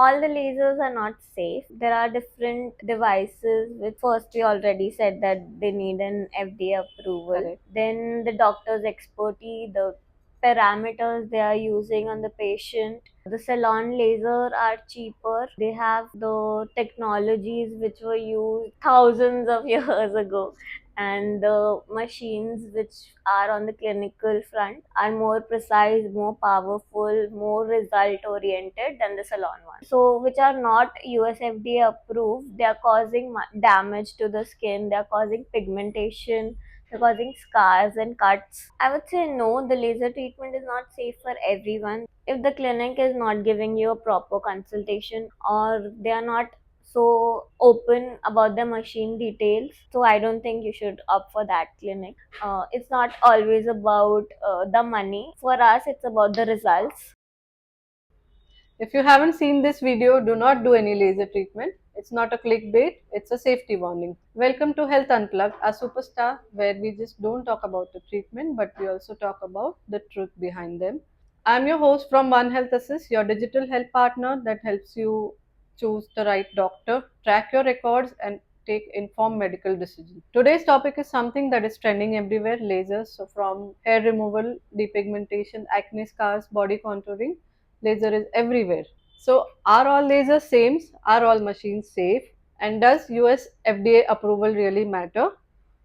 all the lasers are not safe. There are different devices which first we already said that they need an FDA approval. Correct. Then the doctor's expertise, the parameters they are using on the patient. The salon laser are cheaper. They have the technologies which were used thousands of years ago, and the machines which are on the clinical front are more precise, more powerful, more result oriented than the salon ones. So, which are not USFDA approved, they are causing damage to the skin, they are causing pigmentation, they're causing scars and cuts. I would say no, the laser treatment is not safe for everyone. If the clinic is not giving you a proper consultation or they are not so open about the machine details, so I don't think you should opt for that clinic. It's not always about the money. For us, it's about the results. If you haven't seen this video, do not do any laser treatment. It's not a clickbait, it's a safety warning. Welcome to Health Unplugged, a superstar where we just don't talk about the treatment but we also talk about the truth behind them. I'm your host from One Health Assist, your digital health partner that helps you choose the right doctor, track your records, and take informed medical decisions. Today's topic is something that is trending everywhere: lasers. So, from hair removal, depigmentation, acne scars, body contouring, laser is everywhere. So, are all lasers same? Are all machines safe? And does US FDA approval really matter?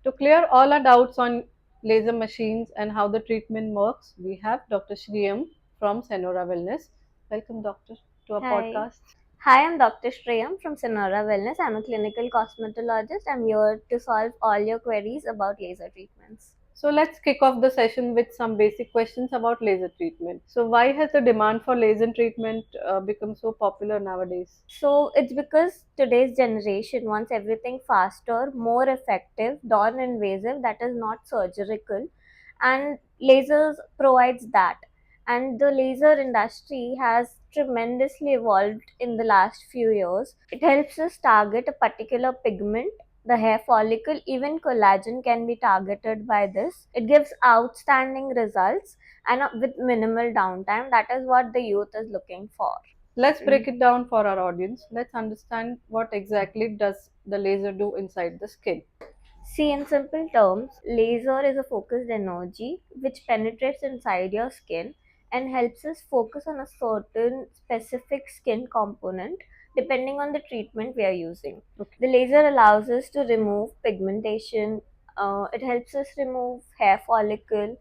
To clear all our doubts on laser machines and how the treatment works, we have Dr. Shriyam from Senora Wellness. Welcome, doctor, to our Hi. podcast. Hi, I'm Dr. Shreyam from Sonora Wellness. I'm a clinical cosmetologist. I'm here to solve all your queries about laser treatments. So let's kick off the session with some basic questions about laser treatment. So why has the demand for laser treatment become so popular nowadays? So it's because today's generation wants everything faster, more effective, non-invasive, that is not surgical, and lasers provides that. And the laser industry has tremendously evolved in the last few years. It helps us target a particular pigment, the hair follicle, even collagen can be targeted by this. It gives outstanding results and with minimal downtime. That is what the youth is looking for. Let's break it down for our audience. Let's understand what exactly does the laser do inside the skin. See, in simple terms, laser is a focused energy which penetrates inside your skin and helps us focus on a certain specific skin component depending on the treatment we are using. Okay. The laser allows us to remove pigmentation, it helps us remove hair follicle,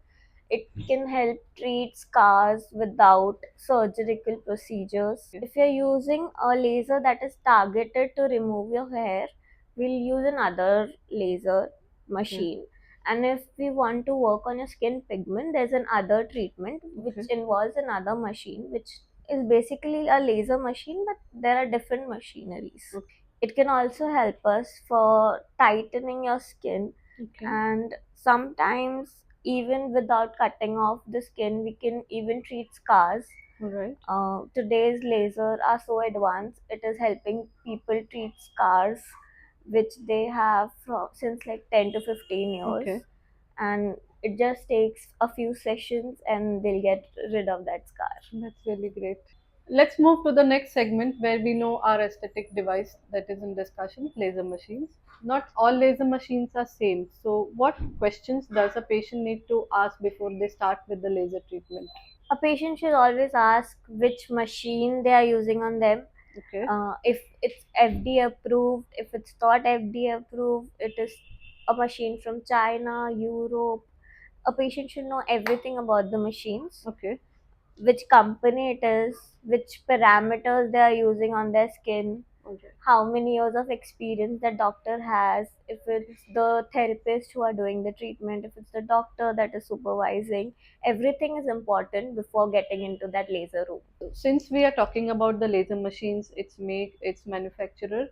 it can help treat scars without surgical procedures. If you're using a laser that is targeted to remove your hair, we'll use another laser Okay. machine. And if we want to work on your skin pigment, there's another treatment which Okay. involves another machine, which is basically a laser machine, but there are different machineries. Okay. It can also help us for tightening your skin, Okay. and sometimes even without cutting off the skin, we can even treat scars. All right. Today's lasers are so advanced, it is helping people treat scars which they have since like 10 to 15 years, Okay. and it just takes a few sessions and they'll get rid of that scar. That's really great. Let's move to the next segment where we know our aesthetic device that is in discussion: laser machines. Not all laser machines are same. So, what questions does a patient need to ask before they start with the laser treatment? A patient should always ask which machine they are using on them. Okay. If it's FDA approved, if it's not FDA approved, it is a machine from China, Europe. A patient should know everything about the machines, Okay. which company it is, which parameters they are using on their skin, All right. how many years of experience the doctor has, if it's the therapist who are doing the treatment, if it's the doctor that is supervising. Everything is important before getting into that laser room. Since we are talking about the laser machines, its make, its manufacturer,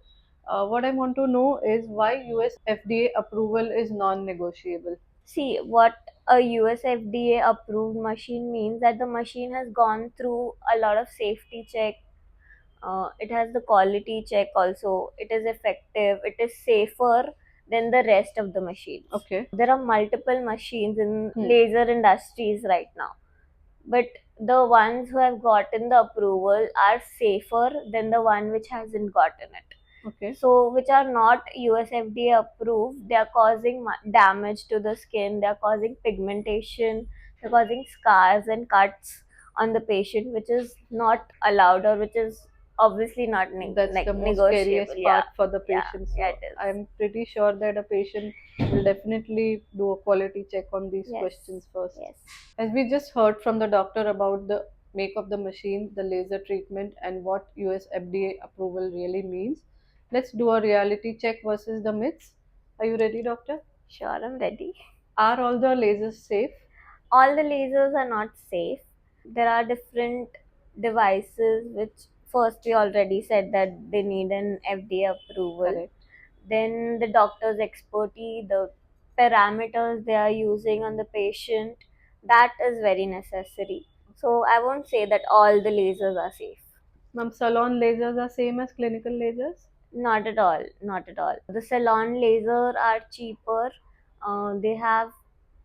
what I want to know is why US FDA approval is non-negotiable. See, what a US FDA approved machine means that the machine has gone through a lot of safety check. It has the quality check also. It is effective. It is safer than the rest of the machines. Okay. There are multiple machines in Hmm. laser industries right now, but the ones who have gotten the approval are safer than the one which hasn't gotten it. Okay. So, which are not USFDA approved, they are causing damage to the skin, they are causing pigmentation, they're causing scars and cuts on the patient, which is not allowed or which is obviously not That's the most negotiable. scariest Yeah, part for the yeah, patient. yeah, So it is. I'm pretty sure that a patient will definitely do a quality check on these Yes, questions first. yes. As we just heard from the doctor about the make of the machine, the laser treatment, and what US FDA approval really means, let's do a reality check versus the myths. Are you ready, doctor? Sure, I'm ready. Are all the lasers safe? All the lasers are not safe. There are different devices which first we already said that they need an FDA approval. Correct. Then the doctor's expertise, the parameters they are using on the patient, that is very necessary. So I won't say that all the lasers are safe. Ma'am, salon lasers are same as clinical lasers? Not at all, not at all. The salon laser are cheaper. They have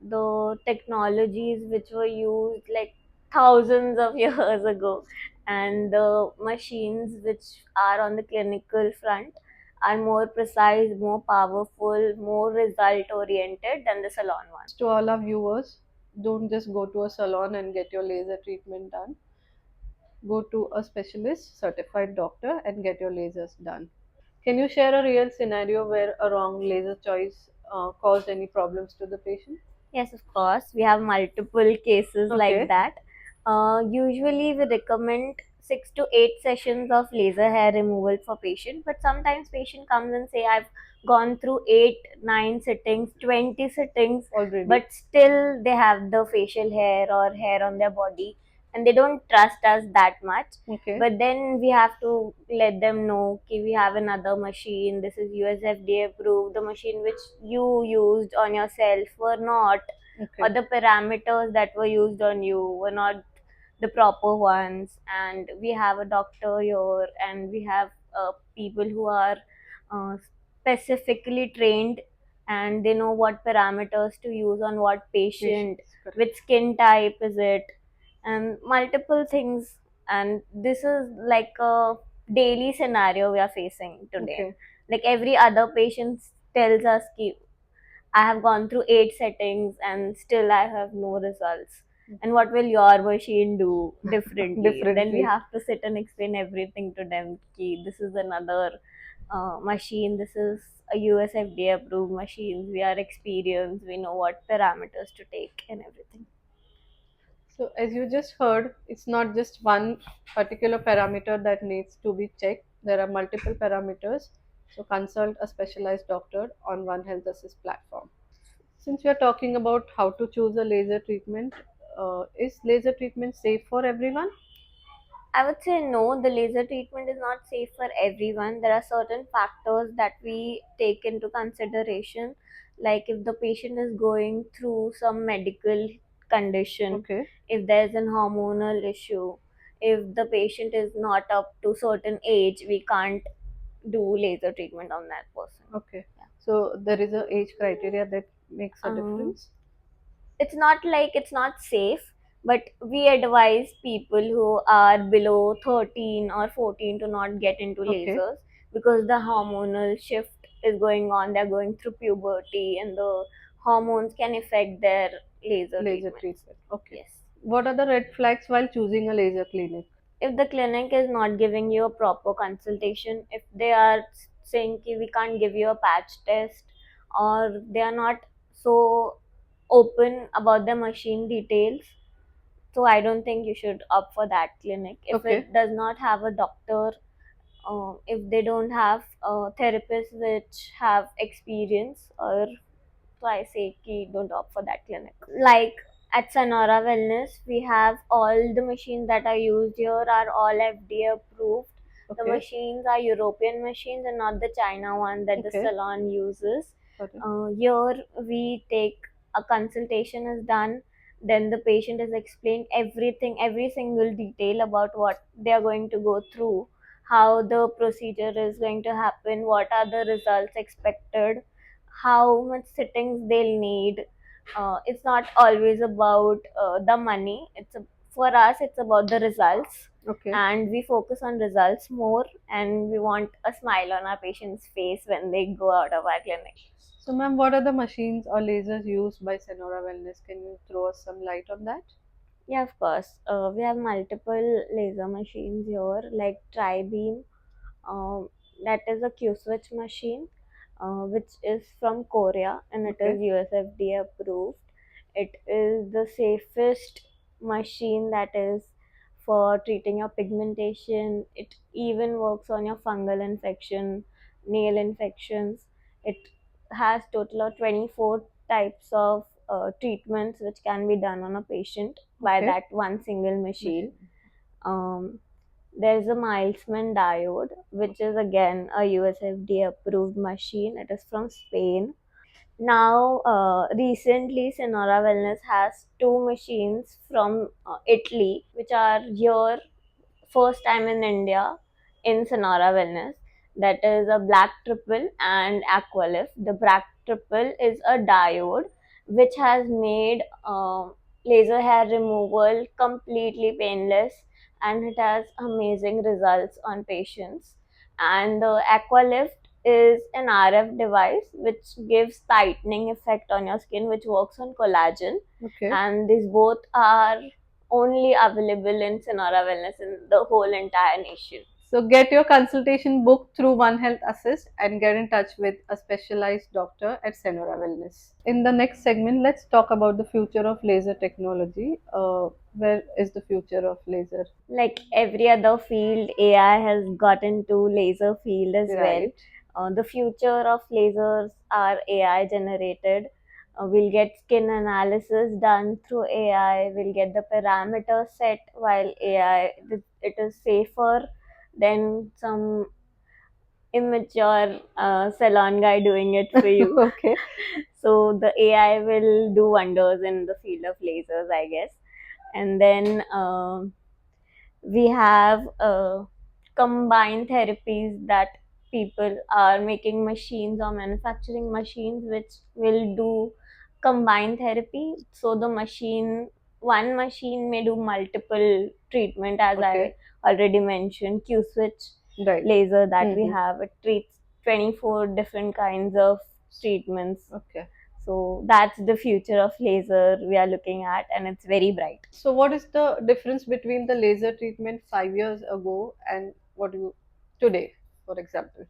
the technologies which were used like thousands of years ago, and the machines which are on the clinical front are more precise, more powerful, more result oriented than the salon one. To all our viewers, don't just go to a salon and get your laser treatment done. Go to a specialist, certified doctor, and get your lasers done. Can you share a real scenario where a wrong laser choice caused any problems to the patient? Yes, of course. We have multiple cases like Okay. that. Usually, we recommend 6 to 8 sessions of laser hair removal for patient. But sometimes patient comes and say, "I've gone through 8, 9 sittings, 20 sittings, Already. but still they have the facial hair or hair on their body, and they don't trust us that much." Okay. But then we have to let them know that we have another machine. This is USFDA approved. The machine which you used on yourself were not, Okay. or the parameters that were used on you were not the proper ones. And we have a doctor here, and we have people who are uh, specifically trained, and they know what parameters to use on what patient, Patients. Correct. which skin type is it, and multiple things. And this is like a daily scenario we are facing today. Okay. Like every other patient tells us ki, I have gone through 8 settings and still I have no results, and what will your machine do differently? And then we Differently. have to sit and explain everything to them ki, this is another machine, this is a USFDA approved machine, we are experienced, we know what parameters to take and everything. So, as you just heard, it's not just one particular parameter that needs to be checked. There are multiple parameters. So, consult a specialized doctor on One Health Assist platform. Since we are talking about how to choose a laser treatment, is laser treatment safe for everyone? I would say no, the laser treatment is not safe for everyone. There are certain factors that we take into consideration, like if the patient is going through some medical condition, Okay. if there's an hormonal issue, if the patient is not up to certain age, we can't do laser treatment on that person. Okay. Yeah. So, there is a age criteria that makes a Um, difference. it's not like it's not safe, but we advise people who are below 13 or 14 to not get into Okay. lasers, because the hormonal shift is going on, they're going through puberty, and the hormones can affect their laser Laser treatments. treatment. Okay. Yes. What are the red flags while choosing a laser clinic? If the clinic is not giving you a proper consultation, if they are saying ki we can't give you a patch test, or they are not so open about the machine details, so I don't think you should opt for that clinic. If Okay. it does not have a doctor, if they don't have therapists which have experience, or so I say ki don't opt for that clinic. Like at Sonora Wellness, we have all the machines that are used here are all FDA approved. The Okay. machines are European machines and not the China one that the Okay. salon uses. Okay. Here we take a consultation is done, then the patient is explained everything, every single detail about what they are going to go through, how the procedure is going to happen, what are the results expected, how much sittings they'll need. It's not always about the money. It's for us, it's about the results, Okay. and we focus on results more, and we want a smile on our patient's face when they go out of our clinic. So, ma'am, what are the machines or lasers used by Senora Wellness? Can you throw us some light on that? Yeah, of course. We have multiple laser machines here, like Tri-Beam. Um, that is a Q-switch machine, which is from Korea, and it Okay. is USFDA approved. It is the safest machine that is for treating your pigmentation. It even works on your fungal infection, nail infections. It has total of 24 types of treatments which can be done on a patient by Okay. that one single machine. Machine. Um, there's a Milesman diode, which is again a USFDA approved machine. It is from Spain. Now, recently, Sonora Wellness has two machines from Italy, which are here first time in India in Sonora Wellness. That is a Black Triple and Aqualift. The Black Triple is a diode which has made laser hair removal completely painless, and it has amazing results on patients. And the Aqualift is an RF device which gives tightening effect on your skin, which works on collagen. Okay. And these both are only available in Sonora Wellness in the whole entire nation. So get your consultation booked through One Health Assist and get in touch with a specialized doctor at Senora Wellness. In the next segment, let's talk about the future of laser technology. Where is the future of laser? Like every other field, AI has got into laser field as well. Right. The future of lasers are AI generated. We'll get skin analysis done through AI. We'll get the parameters set while AI. It is safer than some immature salon guy doing it for you. Okay. So the AI will do wonders in the field of lasers, I guess. And then we have combined therapies that people are making machines or manufacturing machines which will do combined therapy. So the one machine may do multiple treatment, as Okay. I already mentioned. Q switch Right. laser that we Mm-hmm. have, it treats 24 different kinds of treatments. Okay. So that's the future of laser we are looking at, and it's very bright. So, what is the difference between the laser treatment 5 years ago and what you today, for example?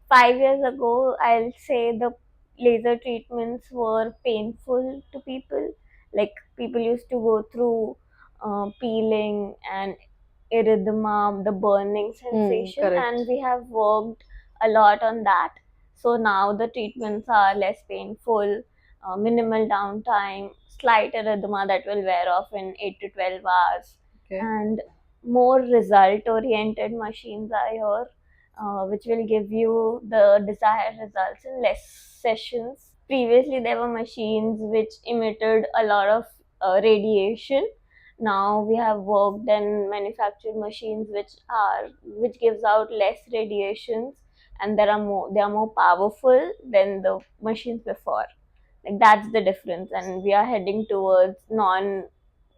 5 years ago, I'll say the laser treatments were painful to people. Like people used to go through peeling and erythema, the burning sensation, Correct. and we have worked a lot on that. So now the treatments are less painful, minimal downtime, slight erythema that will wear off in 8 to 12 hours, Okay. and more result oriented machines are here, which will give you the desired results in less sessions. Previously, there were machines which emitted a lot of radiation. Now we have worked and manufactured machines which gives out less radiations, and they are more powerful than the machines before. Like that's the difference, and we are heading towards non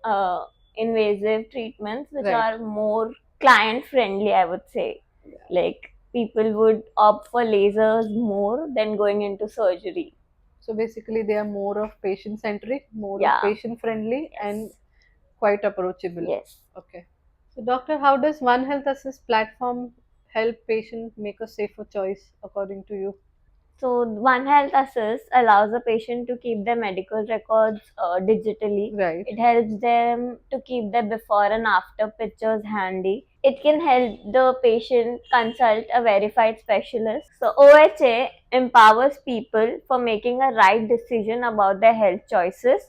uh, invasive treatments which Right. are more client friendly, I would say. Like people would opt for lasers more than going into surgery. So basically, they are more of patient centric, more of Yeah. patient friendly, and Yes. quite approachable. Yes. Okay. So, doctor, how does One Health Assist platform help patient make a safer choice according to you? So One Health Assist allows a patient to keep their medical records digitally. Right. It helps them to keep their before and after pictures handy. It can help the patient consult a verified specialist. So OHA empowers people for making a right decision about their health choices,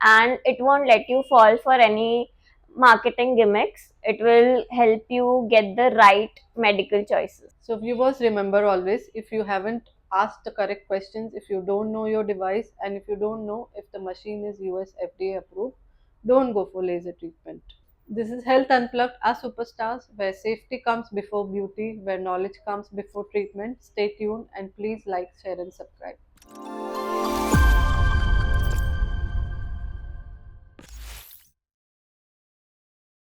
and it won't let you fall for any marketing gimmicks. It will help you get the right medical choices. So, viewers, remember always, if you haven't asked the correct questions, if you don't know your device, and if you don't know if the machine is US FDA approved, don't go for laser treatment. This is Health Unplugged, our superstars, where safety comes before beauty, where knowledge comes before treatment. Stay tuned and please like, share, and subscribe.